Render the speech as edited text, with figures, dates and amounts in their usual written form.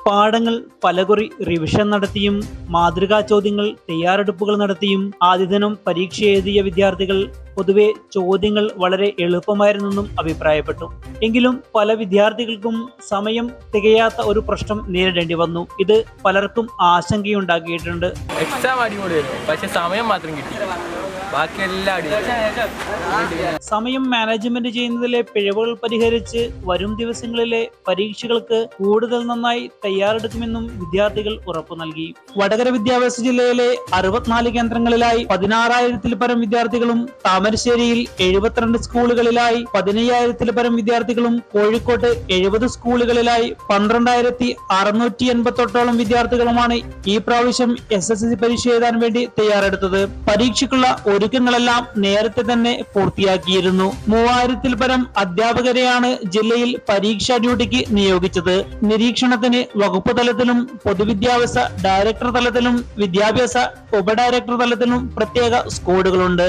പാഠങ്ങൾ പലകുറി റിവിഷൻ നടത്തിയും മാതൃകാ ചോദ്യങ്ങൾ തയ്യാറെടുപ്പുകൾ നടത്തിയും ആദ്യ ദിനം പരീക്ഷ എഴുതിയ വിദ്യാർത്ഥികൾ പൊതുവെ ചോദ്യങ്ങൾ വളരെ എളുപ്പമായിരുന്നെന്നും അഭിപ്രായപ്പെട്ടു. എങ്കിലും പല വിദ്യാർത്ഥികൾക്കും സമയം തികയാത്ത ഒരു പ്രശ്നം നേരിടേണ്ടി വന്നു. ഇത് പലർക്കും ആശങ്കയുണ്ടാക്കിയിട്ടുണ്ട്. എക്സാം അടിപൊളിയായിരുന്നു, പക്ഷെ സമയം മാത്രം കിട്ടി, സമയം മാനേജ്മെന്റ് ചെയ്യുന്നതിലെ പിഴവുകൾ പരിഹരിച്ച് വരും ദിവസങ്ങളിലെ പരീക്ഷകൾക്ക് കൂടുതൽ നന്നായി തയ്യാറെടുക്കുമെന്നും വിദ്യാർത്ഥികൾ ഉറപ്പു നൽകി. വടകര വിദ്യാഭ്യാസ ജില്ലയിലെ 64 കേന്ദ്രങ്ങളിലായി 16,000-ൽ പരം വിദ്യാർത്ഥികളും താമരശ്ശേരിയിൽ 72 സ്കൂളുകളിലായി 15,000-ൽ പരം വിദ്യാർത്ഥികളും കോഴിക്കോട്ട് 70 സ്കൂളുകളിലായി 12,688 വിദ്യാർത്ഥികളുമാണ് ഈ പ്രാവശ്യം SSLC പരീക്ഷ എഴുതാൻ വേണ്ടി തയ്യാറെടുത്തത്. പരീക്ഷയ്ക്കുള്ള ഒരുക്കങ്ങളെല്ലാം നേരത്തെ തന്നെ പൂർത്തിയാക്കിയിരുന്നു. 3000-ൽ പരം അധ്യാപകരെയാണ് ജില്ലയിൽ പരീക്ഷാ ഡ്യൂട്ടിക്ക് നിയോഗിച്ചത്. നിരീക്ഷണത്തിന് വകുപ്പ് തലത്തിലും പൊതുവിദ്യാഭ്യാസ ഡയറക്ടർ തലത്തിലും വിദ്യാഭ്യാസ ഉപഡയറക്ടർ തലത്തിലും പ്രത്യേക സ്ക്വാഡുകളുണ്ട്.